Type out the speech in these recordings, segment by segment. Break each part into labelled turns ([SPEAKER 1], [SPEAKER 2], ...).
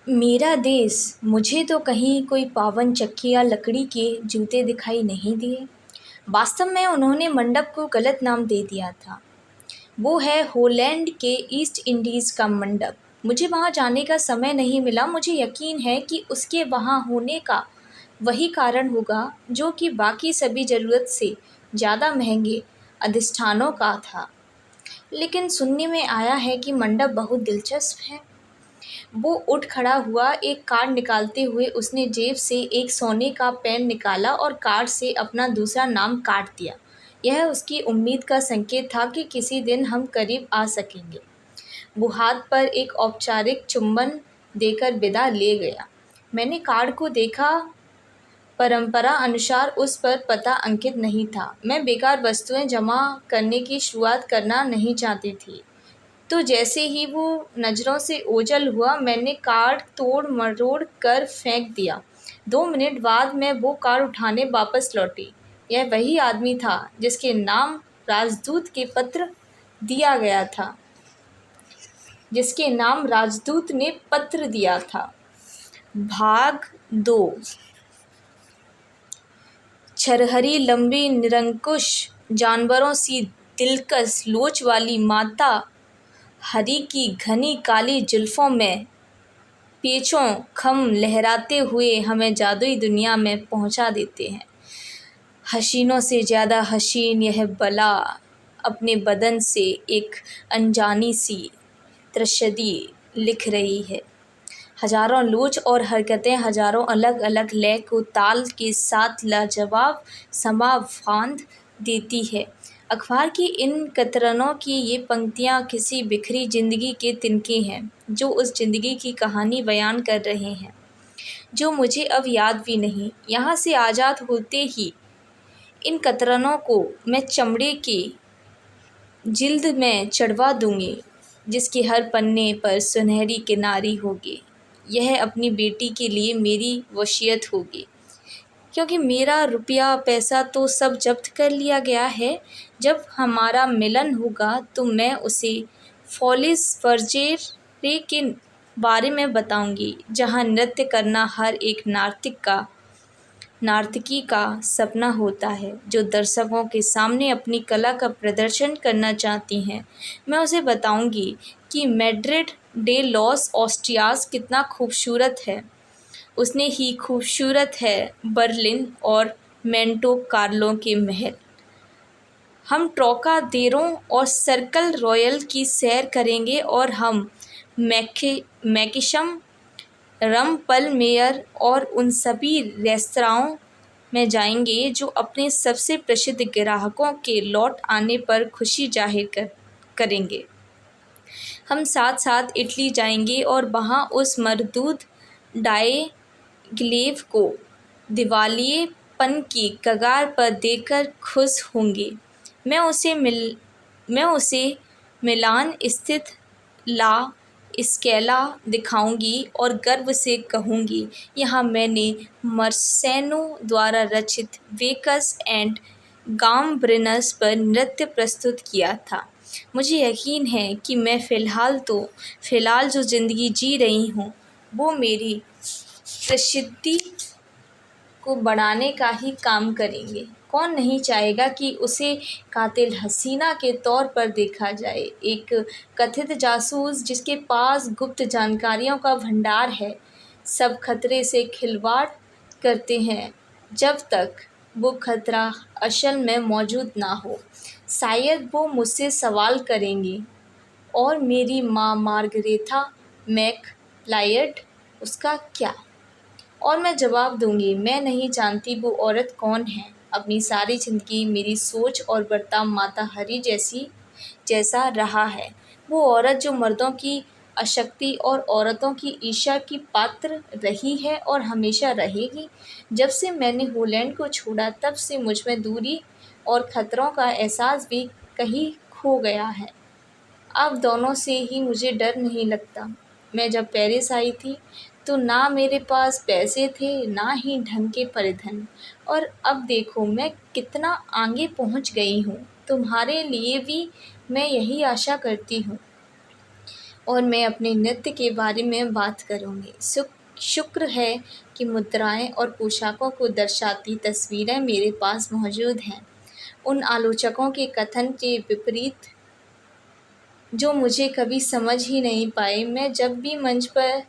[SPEAKER 1] मेरा देश, मुझे तो कहीं कोई पावन चक्की या लकड़ी के जूते दिखाई नहीं दिए। वास्तव में उन्होंने मंडप को गलत नाम दे दिया था। वो है होलैंड के ईस्ट इंडीज़ का मंडप। मुझे वहाँ जाने का समय नहीं मिला। मुझे यकीन है कि उसके वहाँ होने का वही कारण होगा जो कि बाकी सभी ज़रूरत से ज़्यादा महंगे अधिष्ठानों का था। लेकिन सुनने में आया है कि मंडप बहुत दिलचस्प है। वो उठ खड़ा हुआ। एक कार्ड निकालते हुए उसने जेब से एक सोने का पेन निकाला और कार्ड से अपना दूसरा नाम काट दिया। यह उसकी उम्मीद का संकेत था कि किसी दिन हम करीब आ सकेंगे। वो हाथ पर एक औपचारिक चुंबन देकर विदा ले गया। मैंने कार्ड को देखा। परंपरा अनुसार उस पर पता अंकित नहीं था। मैं बेकार वस्तुएं जमा करने की शुरुआत करना नहीं चाहती थी। तो जैसे ही वो नज़रों से ओझल हुआ, मैंने कार्ड तोड़ मरोड़ कर फेंक दिया। 2 मिनट बाद मैं वो कार्ड उठाने वापस लौटी। यह वही आदमी था जिसके नाम राजदूत के पत्र दिया गया था, जिसके नाम राजदूत ने पत्र दिया था। भाग 2। छरहरी लंबी निरंकुश जानवरों सी दिलकश लोच वाली माता हरी की घनी काली जुल्फ़ों में पेचों खम लहराते हुए हमें जादुई दुनिया में पहुंचा देते हैं। हसीनों से ज़्यादा हसीन यह बला अपने बदन से एक अनजानी सी त्रसदी लिख रही है। हजारों लोच और हरकतें हजारों अलग अलग लय को ताल के साथ लाजवाब समा फांद देती है। अखबार की इन कतरनों की ये पंक्तियाँ किसी बिखरी ज़िंदगी के तिनके हैं जो उस ज़िंदगी की कहानी बयान कर रहे हैं जो मुझे अब याद भी नहीं। यहाँ से आज़ाद होते ही इन कतरनों को मैं चमड़े के जिल्द में चढ़वा दूँगी जिसके हर पन्ने पर सुनहरी किनारी होगी। यह अपनी बेटी के लिए मेरी वसीयत होगी, क्योंकि मेरा रुपया पैसा तो सब जब्त कर लिया गया है। जब हमारा मिलन होगा तो मैं उसे फॉलिस फर्जेरे के बारे में बताऊंगी, जहाँ नृत्य करना हर एक नर्तकी का सपना होता है जो दर्शकों के सामने अपनी कला का प्रदर्शन करना चाहती हैं। मैं उसे बताऊंगी कि मैड्रिड डे लॉस ऑस्टियास कितना खूबसूरत है, उसने ही खूबसूरत है बर्लिन और मेंटो कार्लो के महल। हम ट्रोकादेरो और सर्कल रॉयल की सैर करेंगे और हम मैकिशम रमपल मेयर और उन सभी रेस्तराओं में जाएंगे जो अपने सबसे प्रसिद्ध ग्राहकों के लौट आने पर खुशी जाहिर करेंगे। हम साथ साथ इटली जाएंगे और वहाँ उस मरदूद डायग्लेव को दिवालियेपन की कगार पर देखकर खुश होंगे। मैं उसे मिलान स्थित ला स्केला दिखाऊंगी और गर्व से कहूंगी, यहाँ मैंने मर्सेनो द्वारा रचित वेकस एंड गाम्ब्रिनस पर नृत्य प्रस्तुत किया था। मुझे यकीन है कि मैं फ़िलहाल जो ज़िंदगी जी रही हूँ वो मेरी प्रसिद्धि को बढ़ाने का ही काम करेंगे। कौन नहीं चाहेगा कि उसे कातिल हसीना के तौर पर देखा जाए, एक कथित जासूस जिसके पास गुप्त जानकारियों का भंडार है। सब खतरे से खिलवाड़ करते हैं जब तक वो खतरा असल में मौजूद ना हो। शायद वो मुझसे सवाल करेंगी, और मेरी माँ मार्गरेथा मैकलायड, उसका क्या? और मैं जवाब दूंगी, मैं नहीं जानती वो औरत कौन है। अपनी सारी ज़िंदगी मेरी सोच और बर्ताव माता हरी जैसा रहा है। वो औरत जो मर्दों की अशक्ति और औरतों की ईर्ष्या की पात्र रही है और हमेशा रहेगी। जब से मैंने होलैंड को छोड़ा तब से मुझ में दूरी और खतरों का एहसास भी कहीं खो गया है। अब दोनों से ही मुझे डर नहीं लगता। मैं जब पेरिस आई थी तो ना मेरे पास पैसे थे ना ही ढंग के परिधन, और अब देखो मैं कितना आगे पहुंच गई हूँ। तुम्हारे लिए भी मैं यही आशा करती हूँ। और मैं अपने नृत्य के बारे में बात करूँगी। शुक्र है कि मुद्राएं और पोशाकों को दर्शाती तस्वीरें मेरे पास मौजूद हैं। उन आलोचकों के कथन के विपरीत जो मुझे कभी समझ ही नहीं पाए। मैं जब भी मंच पर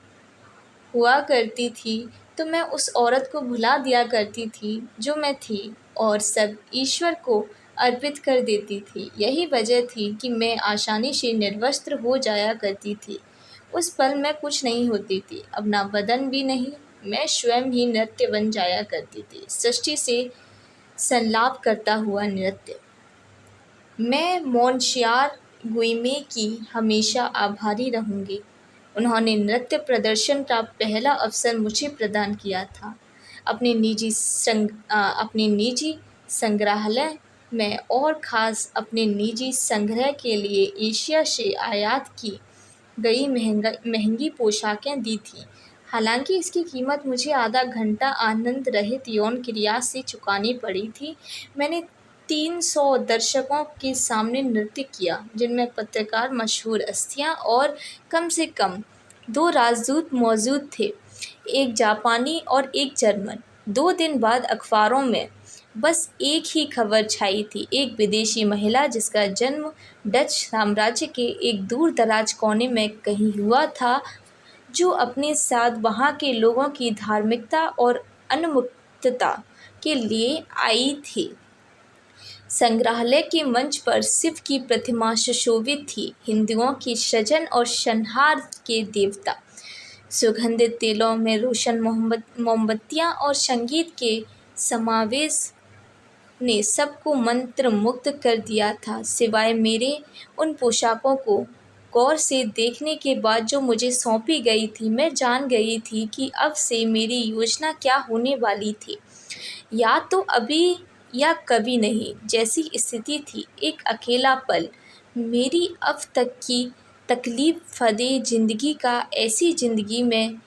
[SPEAKER 1] हुआ करती थी तो मैं उस औरत को भुला दिया करती थी जो मैं थी और सब ईश्वर को अर्पित कर देती थी। यही वजह थी कि मैं आसानी से निर्वस्त्र हो जाया करती थी। उस पल मैं कुछ नहीं होती थी, अपना बदन भी नहीं, मैं स्वयं ही नृत्य बन जाया करती थी, सृष्टि से संलाप करता हुआ नृत्य। मैं मोंशियार गुइमे की हमेशा आभारी रहूँगी। उन्होंने नृत्य प्रदर्शन का पहला अवसर मुझे प्रदान किया था। अपने निजी संग्रहालय में और ख़ास अपने निजी संग्रह के लिए एशिया से आयात की गई महंगी पोशाकें दी थीं। हालांकि इसकी कीमत मुझे आधा घंटा आनंद रहित यौन क्रिया से चुकानी पड़ी थी। मैंने 300 दर्शकों के सामने नृत्य किया, जिनमें पत्रकार, मशहूर हस्तियां और कम से कम 2 राजदूत मौजूद थे, एक जापानी और एक जर्मन। 2 दिन बाद अखबारों में बस एक ही खबर छाई थी, एक विदेशी महिला जिसका जन्म डच साम्राज्य के एक दूर दराज कोने में कहीं हुआ था, जो अपने साथ वहाँ के लोगों की धार्मिकता और उन्मुक्तता के लिए आई थी। संग्रहालय के मंच पर शिव की प्रतिमा सुशोभित थी, हिंदुओं की सृजन और संहार के देवता। सुगंधित तेलों में रोशन मोमबत्तियाँ और संगीत के समावेश ने सबको मंत्र मुग्ध कर दिया था, सिवाय मेरे। उन पोशाकों को गौर से देखने के बाद जो मुझे सौंपी गई थी, मैं जान गई थी कि अब से मेरी योजना क्या होने वाली थी। या तो अभी या कभी नहीं जैसी स्थिति थी। एक अकेला पल, मेरी अब तक की तकलीफ फदे ज़िंदगी का, ऐसी ज़िंदगी में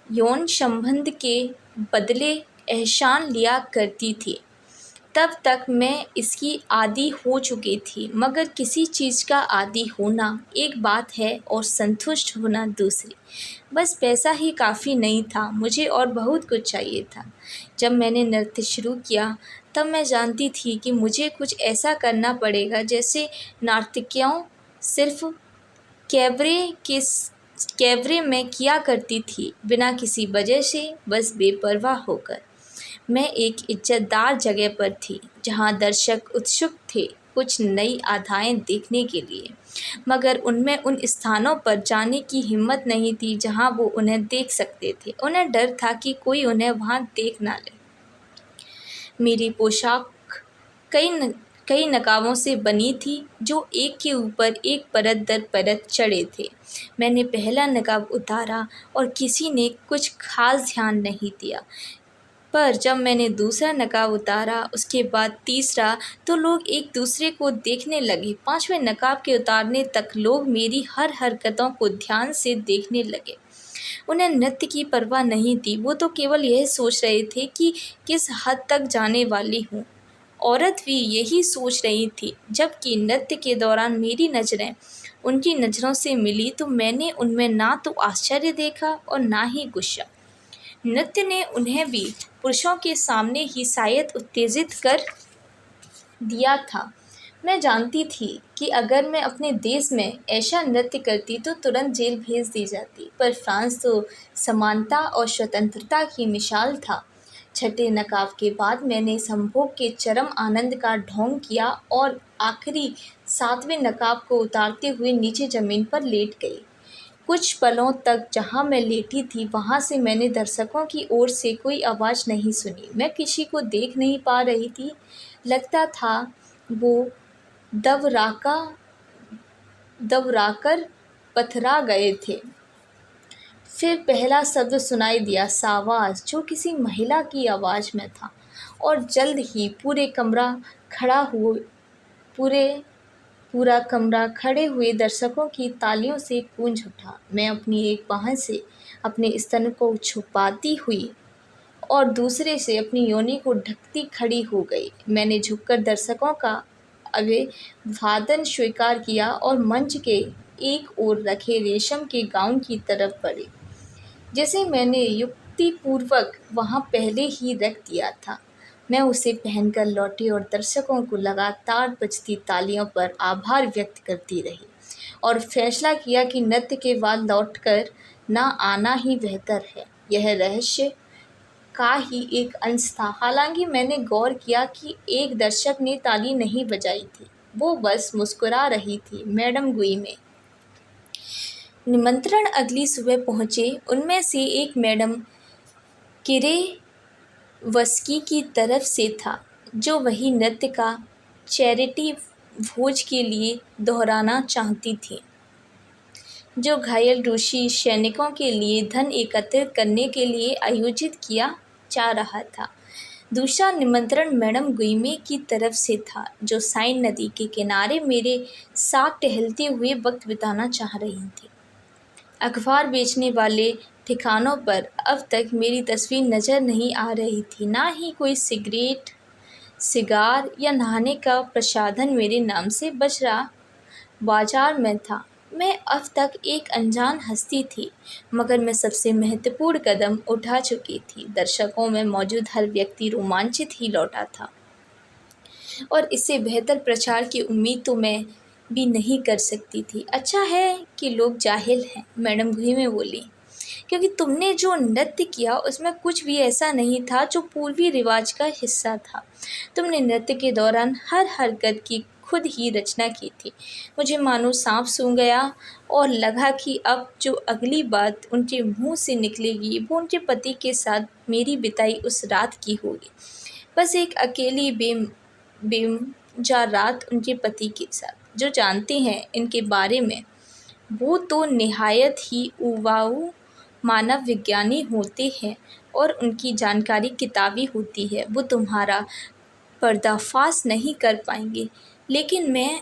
[SPEAKER 1] यौन संबंध के बदले एहसान लिया करती थी। तब तक मैं इसकी आदी हो चुकी थी, मगर किसी चीज़ का आदी होना एक बात है और संतुष्ट होना दूसरी। बस पैसा ही काफ़ी नहीं था, मुझे और बहुत कुछ चाहिए था। जब मैंने नृत्य शुरू किया तब मैं जानती थी कि मुझे कुछ ऐसा करना पड़ेगा जैसे नर्तकियाँ सिर्फ कैबरे में किया करती थी, बिना किसी वजह से, बस बेपरवाह होकर। मैं एक इज्जतदार जगह पर थी जहां दर्शक उत्सुक थे कुछ नई अदाएं देखने के लिए, मगर उनमें उन स्थानों पर जाने की हिम्मत नहीं थी जहां वो उन्हें देख सकते थे। उन्हें डर था कि कोई उन्हें वहां देख ना ले। मेरी पोशाक कई नकाबों से बनी थी जो एक के ऊपर एक परत दर परत चढ़े थे। मैंने पहला नकाब उतारा और किसी ने कुछ खास ध्यान नहीं दिया, पर जब मैंने दूसरा नकाब उतारा, उसके बाद तीसरा, तो लोग एक दूसरे को देखने लगे। 5वें नकाब के उतारने तक लोग मेरी हर हरकतों को ध्यान से देखने लगे। उन्हें नृत्य की परवाह नहीं थी, वो तो केवल यह सोच रहे थे कि किस हद तक जाने वाली हूँ। औरत भी यही सोच रही थी। जबकि नृत्य के दौरान मेरी नज़रें उनकी नज़रों से मिली तो मैंने उनमें ना तो आश्चर्य देखा और ना ही गुस्सा। नृत्य ने उन्हें भी पुरुषों के सामने ही शायद उत्तेजित कर दिया था। मैं जानती थी कि अगर मैं अपने देश में ऐसा नृत्य करती तो तुरंत जेल भेज दी जाती, पर फ्रांस तो समानता और स्वतंत्रता की मिसाल था। छठे नकाब के बाद मैंने संभोग के चरम आनंद का ढोंग किया और आखिरी 7वें नकाब को उतारते हुए नीचे ज़मीन पर लेट गई। कुछ पलों तक जहाँ मैं लेटी थी वहाँ से मैंने दर्शकों की ओर से कोई आवाज़ नहीं सुनी। मैं किसी को देख नहीं पा रही थी। लगता था वो दबराकर पथरा गए थे। फिर पहला शब्द सुनाई दिया, सावाज़, जो किसी महिला की आवाज़ में था, और जल्द ही पूरा कमरा खड़े हुए दर्शकों की तालियों से गूंज उठा। मैं अपनी एक बाह से अपने स्तन को छुपाती हुई और दूसरे से अपनी योनि को ढकती खड़ी हो गई। मैंने झुककर दर्शकों का अभिवादन स्वीकार किया और मंच के एक ओर रखे रेशम के गाउन की तरफ बढ़े, जिसे मैंने युक्तिपूर्वक वहाँ पहले ही रख दिया था। मैं उसे पहनकर लौटी और दर्शकों को लगातार बजती तालियों पर आभार व्यक्त करती रही और फैसला किया कि नृत्य के बाद लौटकर ना आना ही बेहतर है। यह रहस्य का ही एक अंश था। हालांकि मैंने गौर किया कि एक दर्शक ने ताली नहीं बजाई थी, वो बस मुस्कुरा रही थी। मैडम गुई में निमंत्रण अगली सुबह पहुँचे। उनमें से एक मैडम किरेवस्की की तरफ से था, जो वही नृत्य का चैरिटी भोज के लिए दोहराना चाहती थी, जो घायल रूसी सैनिकों के लिए धन एकत्रित करने के लिए आयोजित किया जा रहा था। दूसरा निमंत्रण मैडम गुइमे की तरफ से था, जो साइन नदी के किनारे मेरे साथ टहलते हुए वक्त बिताना चाह रही थी। अखबार बेचने वाले ठिकानों पर अब तक मेरी तस्वीर नज़र नहीं आ रही थी, ना ही कोई सिगरेट, सिगार या नहाने का प्रसाधन मेरे नाम से बच रहा बाजार में था। मैं अब तक एक अनजान हस्ती थी, मगर मैं सबसे महत्वपूर्ण कदम उठा चुकी थी। दर्शकों में मौजूद हर व्यक्ति रोमांचित ही लौटा था, और इससे बेहतर प्रचार की उम्मीद तो मैं भी नहीं कर सकती थी। अच्छा है कि लोग जाहिल हैं, मैडम गुइमे बोली, क्योंकि तुमने जो नृत्य किया उसमें कुछ भी ऐसा नहीं था जो पूर्वी रिवाज का हिस्सा था। तुमने नृत्य के दौरान हर हरकत की खुद ही रचना की थी। मुझे मानो सांप सूंघ गया और लगा कि अब जो अगली बात उनके मुंह से निकलेगी वो उनके पति के साथ मेरी बिताई उस रात की होगी। बस एक अकेली बेमजा रात उनके पति के साथ। जो जानते हैं इनके बारे में, वो तो निहायत ही उबाऊ मानव विज्ञानी होते हैं और उनकी जानकारी किताबी होती है। वो तुम्हारा पर्दाफाश नहीं कर पाएंगे, लेकिन मैं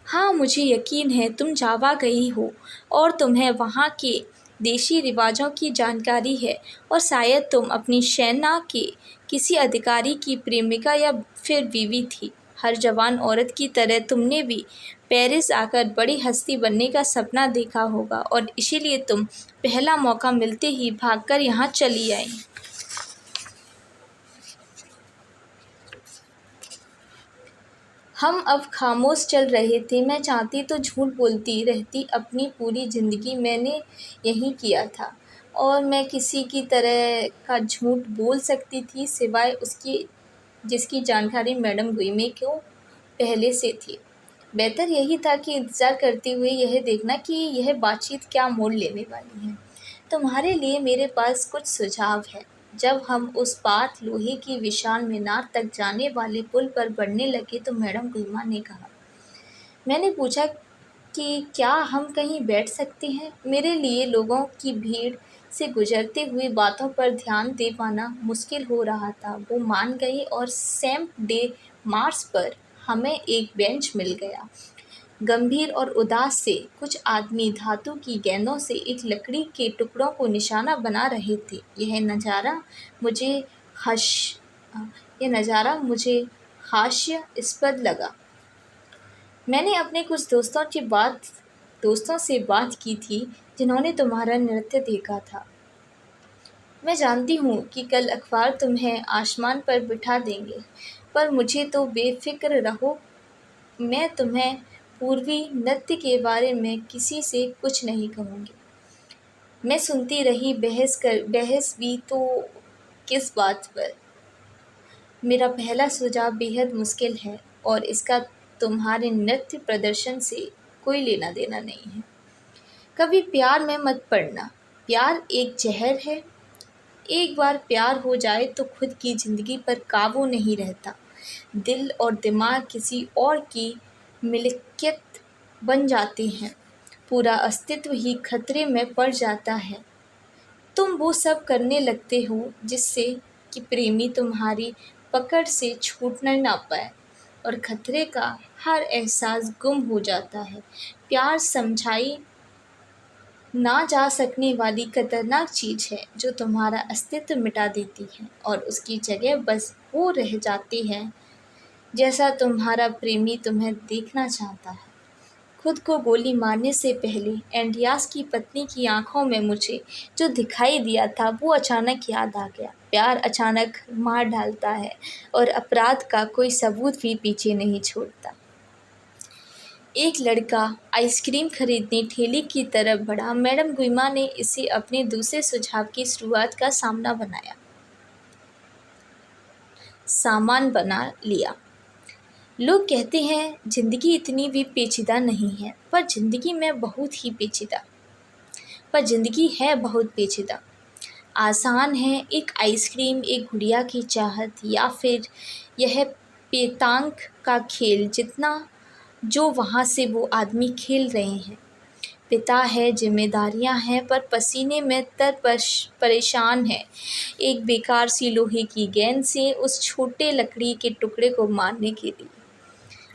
[SPEAKER 1] हाँ, मुझे यकीन है तुम जावा गई हो और तुम्हें वहाँ के देशी रिवाजों की जानकारी है, और शायद तुम अपनी सेना के किसी अधिकारी की प्रेमिका या फिर बीवी थी। हर जवान औरत की तरह तुमने भी पेरिस आकर बड़ी हस्ती बनने का सपना देखा होगा, और इसीलिए तुम पहला मौका मिलते ही भागकर यहाँ चली आई। हम अब खामोश चल रहे थे। मैं चाहती तो झूठ बोलती रहती। अपनी पूरी ज़िंदगी मैंने यही किया था, और मैं किसी की तरह का झूठ बोल सकती थी सिवाय उसकी जिसकी जानकारी मैडम गुइमे को पहले से थी। बेहतर यही था कि इंतज़ार करते हुए यह देखना कि यह बातचीत क्या मोड़ लेने वाली है। तुम्हारे लिए मेरे पास कुछ सुझाव है। जब हम उस पार लोहे की विशाल मीनार तक जाने वाले पुल पर बढ़ने लगे तो मैडम गुइमा ने कहा, मैंने पूछा कि क्या हम कहीं बैठ सकते हैं। मेरे लिए लोगों की भीड़ से गुजरते हुए बातों पर ध्यान दे पाना मुश्किल हो रहा था। वो मान गई और सेंट डे मार्स पर हमें एक बेंच मिल गया। गंभीर और उदास से कुछ आदमी धातु की गेंदों से एक लकड़ी के टुकड़ों को निशाना बना रहे थे। मुझे हश यह नज़ारा मुझे हास्यास्पद लगा। मैंने अपने कुछ दोस्तों से बात की थी जिन्होंने तुम्हारा नृत्य देखा था। मैं जानती हूँ कि कल अखबार तुम्हें आसमान पर बिठा देंगे, पर मुझे तो बेफिक्र रहो, मैं तुम्हें पूर्वी नृत्य के बारे में किसी से कुछ नहीं कहूँगी। मैं सुनती रही। बहस भी तो किस बात पर। मेरा पहला सुझाव बेहद मुश्किल है और इसका तुम्हारे नृत्य प्रदर्शन से कोई लेना देना नहीं है। कभी प्यार में मत पड़ना। प्यार एक जहर है। एक बार प्यार हो जाए तो खुद की ज़िंदगी पर काबू नहीं रहता। दिल और दिमाग किसी और की मिल्कियत बन जाते हैं। पूरा अस्तित्व ही खतरे में पड़ जाता है। तुम वो सब करने लगते हो जिससे कि प्रेमी तुम्हारी पकड़ से छूटना ना पाए, और खतरे का हर एहसास गुम हो जाता है। प्यार समझाई ना जा सकने वाली खतरनाक चीज़ है जो तुम्हारा अस्तित्व मिटा देती है, और उसकी जगह बस वो रह जाती है जैसा तुम्हारा प्रेमी तुम्हें देखना चाहता है। खुद को गोली मारने से पहले एंड्रियास की पत्नी की आंखों में मुझे जो दिखाई दिया था वो अचानक याद आ गया। प्यार अचानक मार डालता है और अपराध का कोई सबूत भी पीछे नहीं छोड़ता। एक लड़का आइसक्रीम खरीदने ठेले की तरफ बढ़ा। मैडम गुइमा ने इसे अपने दूसरे सुझाव की शुरुआत का सामान बना लिया। लोग कहते हैं ज़िंदगी इतनी भी पेचीदा नहीं है, पर ज़िंदगी है बहुत पेचीदा। आसान है एक आइसक्रीम, एक गुड़िया की चाहत, या फिर यह पेतांक का खेल जितना जो वहाँ से वो आदमी खेल रहे हैं। पिता है, जिम्मेदारियाँ हैं, पर पसीने में परेशान है। एक बेकार सी लोहे की गेंद से उस छोटे लकड़ी के टुकड़े को मारने के लिए।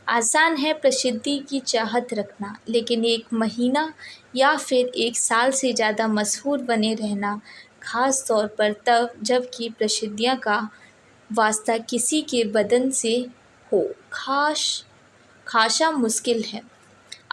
[SPEAKER 1] आसान है प्रसिद्धि की चाहत रखना, लेकिन 1 महीना या फिर 1 साल से ज़्यादा मशहूर बने रहना, ख़ास तौर पर तब जबकि प्रसिद्धियाँ का वास्ता किसी के बदन से हो, खासा मुश्किल है।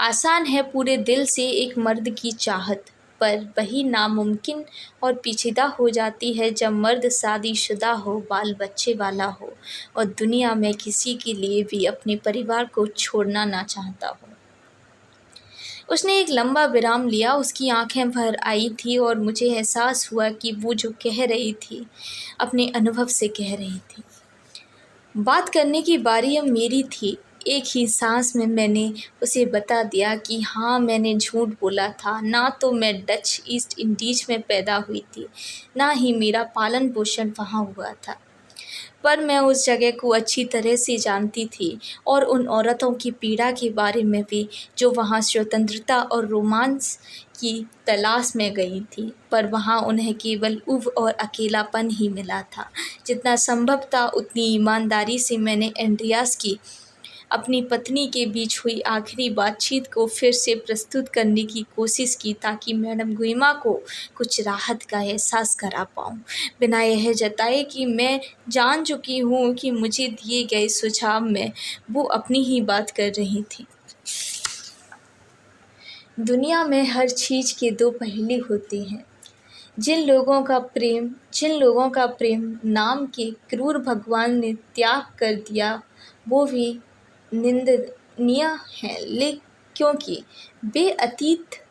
[SPEAKER 1] आसान है पूरे दिल से एक मर्द की चाहत, पर वही नामुमकिन और पेचीदा हो जाती है जब मर्द शादीशुदा हो, बाल बच्चे वाला हो और दुनिया में किसी के लिए भी अपने परिवार को छोड़ना ना चाहता हो। उसने एक लंबा विराम लिया। उसकी आंखें भर आई थी और मुझे एहसास हुआ कि वो जो कह रही थी अपने अनुभव से कह रही थी। बात करने की बारी अब मेरी थी। एक ही सांस में मैंने उसे बता दिया कि हाँ, मैंने झूठ बोला था। ना तो मैं डच ईस्ट इंडीज़ में पैदा हुई थी, ना ही मेरा पालन पोषण वहाँ हुआ था, पर मैं उस जगह को अच्छी तरह से जानती थी और उन औरतों की पीड़ा के बारे में भी जो वहाँ स्वतंत्रता और रोमांस की तलाश में गई थी, पर वहाँ उन्हें केवल ऊब और अकेलापन ही मिला था। जितना संभव था उतनी ईमानदारी से मैंने एंड्रियास की अपनी पत्नी के बीच हुई आखिरी बातचीत को फिर से प्रस्तुत करने की कोशिश की, ताकि मैडम गुइमा को कुछ राहत का एहसास करा पाऊँ, बिना यह जताए कि मैं जान चुकी हूँ कि मुझे दिए गए सुझाव में वो अपनी ही बात कर रही थी। दुनिया में हर चीज़ के 2 पहलू होते हैं। जिन लोगों का प्रेम नाम के क्रूर भगवान ने त्याग कर दिया, वो भी निंदनीय है, क्योंकि वे अतीत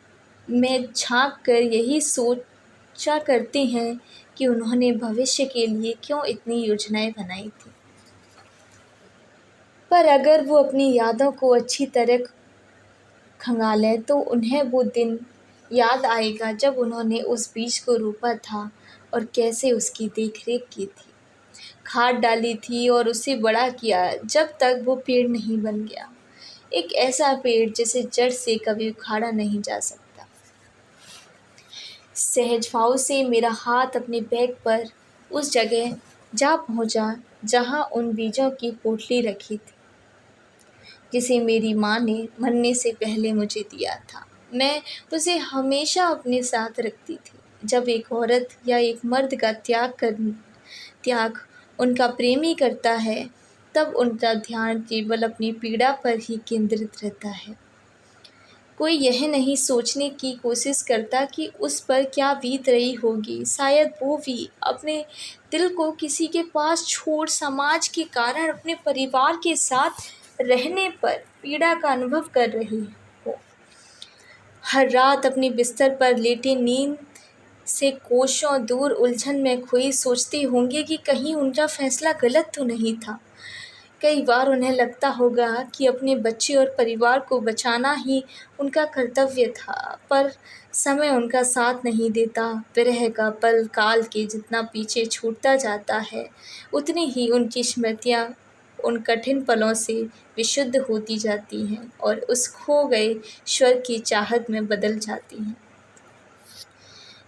[SPEAKER 1] में झांक कर यही सोचा करते हैं कि उन्होंने भविष्य के लिए क्यों इतनी योजनाएं बनाई थी। पर अगर वो अपनी यादों को अच्छी तरह खंगालें तो उन्हें वो दिन याद आएगा जब उन्होंने उस बीज को रोपा था और कैसे उसकी देखरेख की थी, खाद डाली थी और उसे बड़ा किया जब तक वो पेड़ नहीं बन गया। एक ऐसा पेड़ जिसे जड़ से कभी उखाड़ा नहीं जा सकता। सहज भाव से मेरा हाथ अपने बैग पर उस जगह जा पहुंचा जहां उन बीजों की पोटली रखी थी, जिसे मेरी माँ ने मरने से पहले मुझे दिया था। मैं उसे हमेशा अपने साथ रखती थी। जब एक औरत या एक मर्द का त्याग उनका प्रेमी करता है, तब उनका ध्यान केवल अपनी पीड़ा पर ही केंद्रित रहता है। कोई यह नहीं सोचने की कोशिश करता कि उस पर क्या बीत रही होगी। शायद वो भी अपने दिल को किसी के पास छोड़ समाज के कारण अपने परिवार के साथ रहने पर पीड़ा का अनुभव कर रही हो। हर रात अपने बिस्तर पर लेटे नींद से कोसों दूर उलझन में खोई सोचते होंगे कि कहीं उनका फैसला गलत तो नहीं था। कई बार उन्हें लगता होगा कि अपने बच्चे और परिवार को बचाना ही उनका कर्तव्य था, पर समय उनका साथ नहीं देता। विरह का पल काल के जितना पीछे छूटता जाता है, उतनी ही उनकी स्मृतियाँ उन कठिन पलों से विशुद्ध होती जाती हैं और उस खो गए स्वर्ग की चाहत में बदल जाती हैं।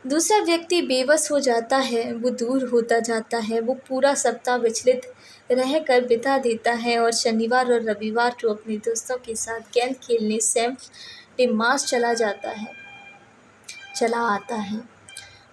[SPEAKER 1] दूसरा व्यक्ति बेबस हो जाता है, वो दूर होता जाता है, वो पूरा सप्ताह विचलित रह कर बिता देता है और शनिवार और रविवार को अपने दोस्तों के साथ गेंद खेलने सेंट डिमास चला आता है।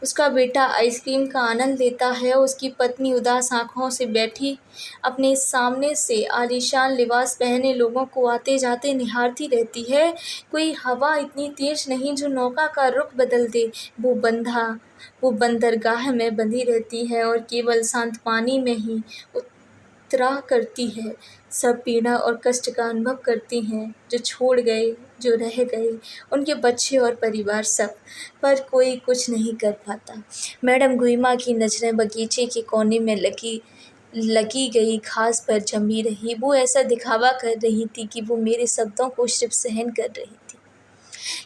[SPEAKER 1] उसका बेटा आइसक्रीम का आनंद लेता है। उसकी पत्नी उदास आँखों से बैठी अपने सामने से आलीशान लिबास पहने लोगों को आते जाते निहारती रहती है। कोई हवा इतनी तेज नहीं जो नौका का रुख बदल दे। वो बंदरगाह में बंधी रहती है और केवल शांत पानी में ही उतरा करती है। सब पीड़ा और कष्ट का अनुभव करती हैं, जो छोड़ गए, जो रह गए, उनके बच्चे और परिवार सब, पर कोई कुछ नहीं कर पाता। मैडम गुइमा की नज़रें बगीचे के कोने में लगी गई घास पर जमी रही। वो ऐसा दिखावा कर रही थी कि वो मेरे शब्दों को सिर्फ सहन कर रही थी,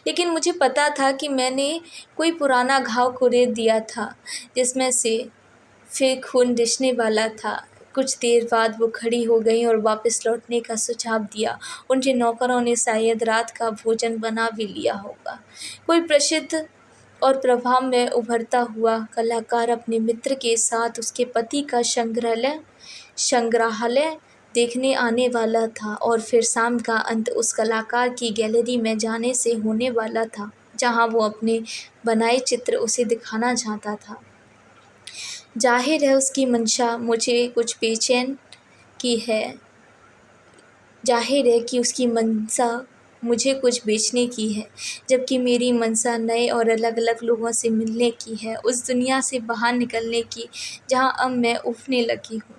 [SPEAKER 1] लेकिन मुझे पता था कि मैंने कोई पुराना घाव कुरेद दिया था, जिसमें से फिर खून रिसने वाला था। कुछ देर बाद वो खड़ी हो गई और वापस लौटने का सुझाव दिया। उनके नौकरों ने शायद रात का भोजन बना भी लिया होगा। कोई प्रसिद्ध और प्रभाव में उभरता हुआ कलाकार अपने मित्र के साथ उसके पति का संग्रहालय देखने आने वाला था, और फिर शाम का अंत उस कलाकार की गैलरी में जाने से होने वाला था, जहां वो अपने बनाए चित्र उसे दिखाना चाहता था। जाहिर है उसकी मंशा मुझे कुछ बेचैन की है। जाहिर है कि उसकी मंशा मुझे कुछ बेचने की है, जबकि मेरी मंशा नए और अलग-अलग लोगों से मिलने की है, उस दुनिया से बाहर निकलने की जहां अब मैं उबने लगी हूँ।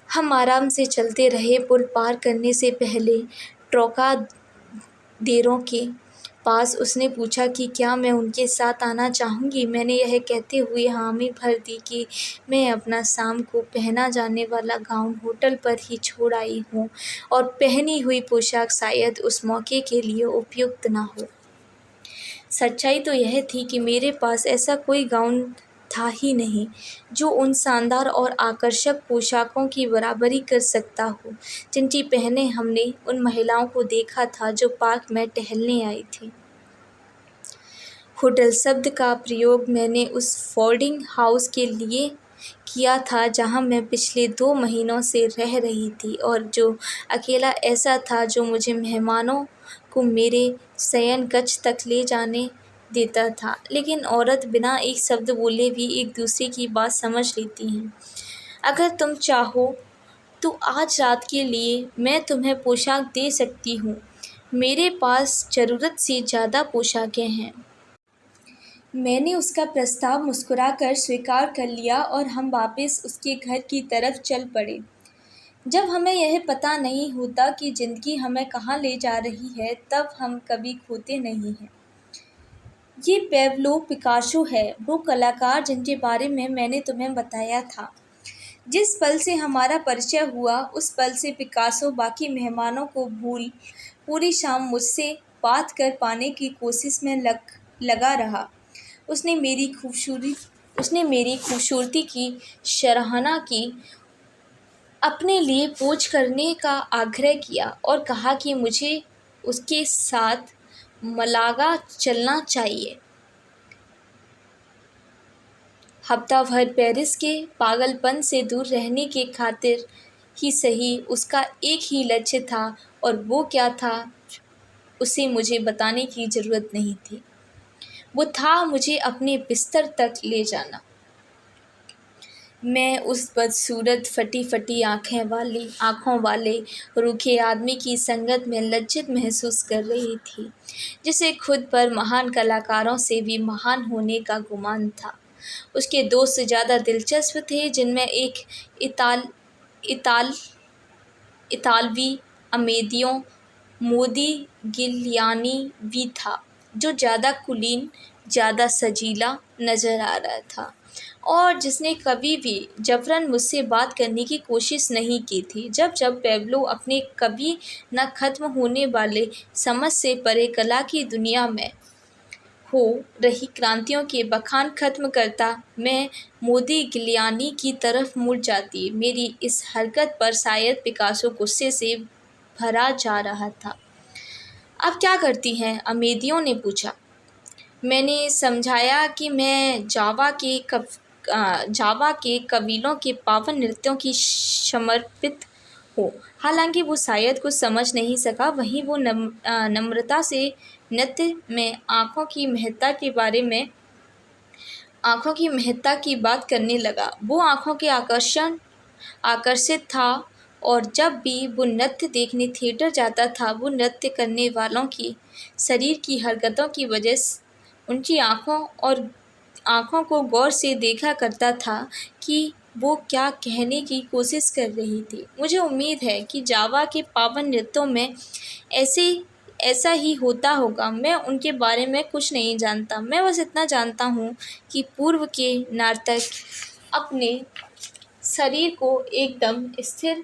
[SPEAKER 1] हम आराम से चलते रहे। पुल पार करने से पहले ट्रॉकादेरो के पास उसने पूछा कि क्या मैं उनके साथ आना चाहूँगी। मैंने यह कहते हुए हामी भर दी कि मैं अपना शाम को पहना जाने वाला गाउन होटल पर ही छोड़ आई हूँ और पहनी हुई पोशाक शायद उस मौके के लिए उपयुक्त न हो। सच्चाई तो यह थी कि मेरे पास ऐसा कोई गाउन था ही नहीं जो उन शानदार और आकर्षक पोशाकों की बराबरी कर सकता हो जिनकी पहने हमने उन महिलाओं को देखा था जो पार्क में टहलने आई थीं। होटल शब्द का प्रयोग मैंने उस बोर्डिंग हाउस के लिए किया था जहां मैं पिछले 2 महीनों से रह रही थी और जो अकेला ऐसा था जो मुझे मेहमानों को मेरे शयन कक्ष तक ले जाने देता था। लेकिन औरत बिना एक शब्द बोले भी एक दूसरे की बात समझ लेती हैं। अगर तुम चाहो तो आज रात के लिए मैं तुम्हें पोशाक दे सकती हूँ। मेरे पास ज़रूरत से ज़्यादा पोशाकें हैं। मैंने उसका प्रस्ताव मुस्कुराकर स्वीकार कर लिया और हम वापस उसके घर की तरफ चल पड़े। जब हमें यह पता नहीं होता कि ज़िंदगी हमें कहाँ ले जा रही है, तब हम कभी खोते नहीं हैं। ये पैब्लो पिकासो है, वो कलाकार जिनके बारे में मैंने तुम्हें बताया था। जिस पल से हमारा परिचय हुआ, उस पल से पिकासो बाकी मेहमानों को भूल पूरी शाम मुझसे बात कर पाने की कोशिश में लगा रहा। उसने मेरी खूबसूरती की सराहना की, अपने लिए पोज करने का आग्रह किया और कहा कि मुझे उसके साथ मलागा चलना चाहिए। हफ्ता भर पेरिस के पागलपन से दूर रहने के खातिर ही सही, उसका एक ही लक्ष्य था, और वो क्या था उसे मुझे बताने की ज़रूरत नहीं थी। वो था मुझे अपने बिस्तर तक ले जाना। मैं उस बदसूरत फटी-फटी आँखों वाले रूखे आदमी की संगत में लज्जित महसूस कर रही थी, जिसे खुद पर महान कलाकारों से भी महान होने का गुमान था। उसके दोस्त ज़्यादा दिलचस्प थे, जिनमें एक इतालवी अमेदियो मोदिगिलियानी भी था, जो ज़्यादा कुलीन, ज़्यादा सजीला नज़र आ रहा था और जिसने कभी भी जबरन मुझसे बात करने की कोशिश नहीं की थी। जब पैब्लो अपने कभी न खत्म होने वाले समझ से परे कला की दुनिया में हो रही क्रांतियों के बखान खत्म करता, मैं मोदिगिलियानी की तरफ मुड़ जाती। मेरी इस हरकत पर शायद पिकासो गुस्से से भरा जा रहा था। अब क्या करती हैं? अमेदियो ने पूछा। मैंने समझाया कि मैं जावा के कबीलों के पावन नृत्यों की समर्पित हो। हालांकि वो शायद कुछ समझ नहीं सका। वहीं वो नम्रता से नृत्य में आँखों की महत्ता के बारे में आँखों की महत्ता की बात करने लगा। वो आँखों के आकर्षित था और जब भी वो नृत्य देखने थिएटर जाता था, वो नृत्य करने वालों की शरीर की हरकतों की वजह से उनकी आँखों को गौर से देखा करता था कि वो क्या कहने की कोशिश कर रही थी। मुझे उम्मीद है कि जावा के पावन नृत्यों में ऐसा ही होता होगा। मैं उनके बारे में कुछ नहीं जानता। मैं बस इतना जानता हूँ कि पूर्व के नर्तक अपने शरीर को एकदम स्थिर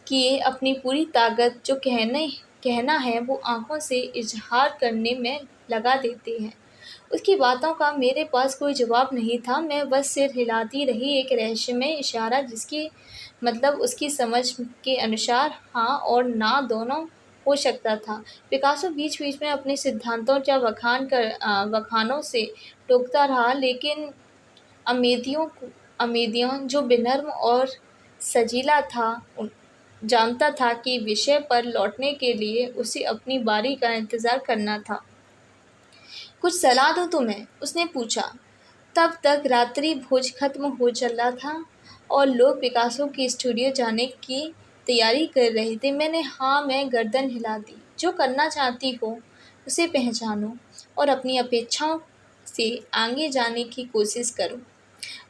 [SPEAKER 1] किए अपनी पूरी ताकत जो कहना है वो आँखों से इज़हार करने में लगा देते हैं। उसकी बातों का मेरे पास कोई जवाब नहीं था। मैं बस सिर हिलाती रही, एक रहस्यमय इशारा जिसकी मतलब उसकी समझ के अनुसार हाँ और ना दोनों हो सकता था। पिकासो बीच-बीच में अपने सिद्धांतों या बखानों से टोकता रहा, लेकिन अमेदियों जो विनम्र और सजीला था, जानता था कि विषय पर लौटने के लिए उसे अपनी बारी का इंतज़ार करना था। कुछ सलाह दूँ तुम्हें? उसने पूछा। तब तक रात्रि भोज खत्म हो चला था और लोग पिकासो के स्टूडियो जाने की तैयारी कर रहे थे। मैं गर्दन हिला दी। जो करना चाहती हो उसे पहचानो और अपनी अपेक्षाओं से आगे जाने की कोशिश करो।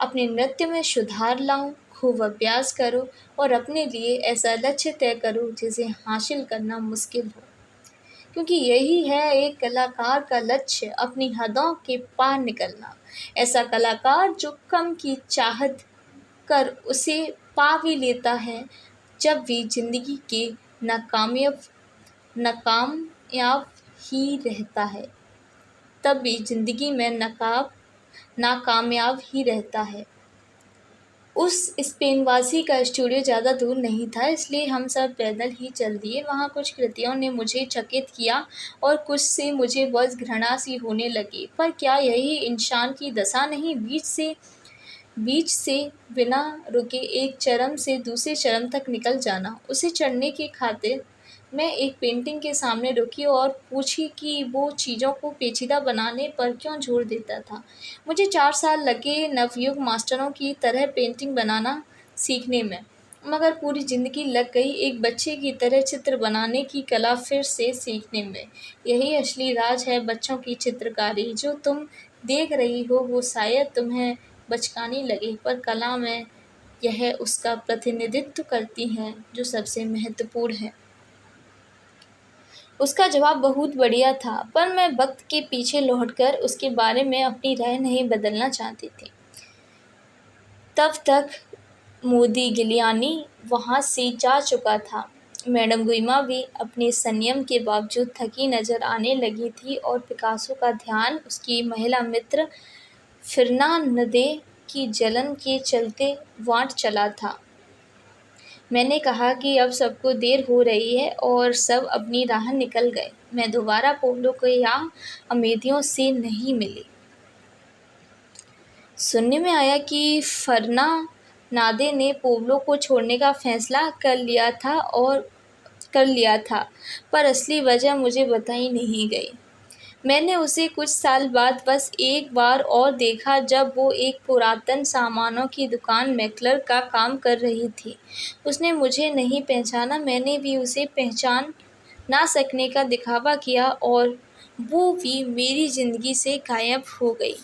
[SPEAKER 1] अपने नृत्य में सुधार लाओ, खूब अभ्यास करो और अपने लिए ऐसा लक्ष्य तय करो जिसे हासिल करना मुश्किल हो। क्योंकि यही है एक कलाकार का लक्ष्य, अपनी हदों के पार निकलना। ऐसा कलाकार जो कम की चाहत कर उसे पा भी लेता है। जब भी ज़िंदगी के नाकामयाब ही रहता है, तब भी ज़िंदगी में नाकामयाब ही रहता है। उस स्पेनवासी का स्टूडियो ज़्यादा दूर नहीं था, इसलिए हम सब पैदल ही चल दिए। वहाँ कुछ कृतियों ने मुझे चकित किया और कुछ से मुझे बस घृणा सी होने लगी। पर क्या यही इंसान की दशा नहीं, बीच से बिना रुके एक चरम से दूसरे चरम तक निकल जाना। उसे चढ़ने की खातिर मैं एक पेंटिंग के सामने रुकी और पूछी कि वो चीज़ों को पेचीदा बनाने पर क्यों जोर देता था। मुझे 4 साल लगे नवयुग मास्टरों की तरह पेंटिंग बनाना सीखने में, मगर पूरी ज़िंदगी लग गई एक बच्चे की तरह चित्र बनाने की कला फिर से सीखने में। यही असली राज है बच्चों की चित्रकारी। जो तुम देख रही हो वो शायद तुम्हें बचकानी लगे, पर कला में यह उसका प्रतिनिधित्व करती है जो सबसे महत्वपूर्ण है। उसका जवाब बहुत बढ़िया था, पर मैं वक्त के पीछे लौटकर उसके बारे में अपनी राय नहीं बदलना चाहती थी। तब तक मोदिग्लियानी वहाँ से जा चुका था। मैडम गुइमा भी अपने संयम के बावजूद थकी नज़र आने लगी थी और पिकासो का ध्यान उसकी महिला मित्र फर्नांडे की जलन के चलते वांट चला था। मैंने कहा कि अब सबको देर हो रही है और सब अपनी राह निकल गए। मैं दोबारा पोब्लो के या अमेदियों से नहीं मिली। सुनने में आया कि फर्नांडे ने पोब्लो को छोड़ने का फैसला कर लिया था, पर असली वजह मुझे बताई नहीं गई। मैंने उसे कुछ साल बाद बस एक बार और देखा, जब वो एक पुरातन सामानों की दुकान में क्लर्क का काम कर रही थी। उसने मुझे नहीं पहचाना, मैंने भी उसे पहचान ना सकने का दिखावा किया और वो भी मेरी ज़िंदगी से गायब हो गई।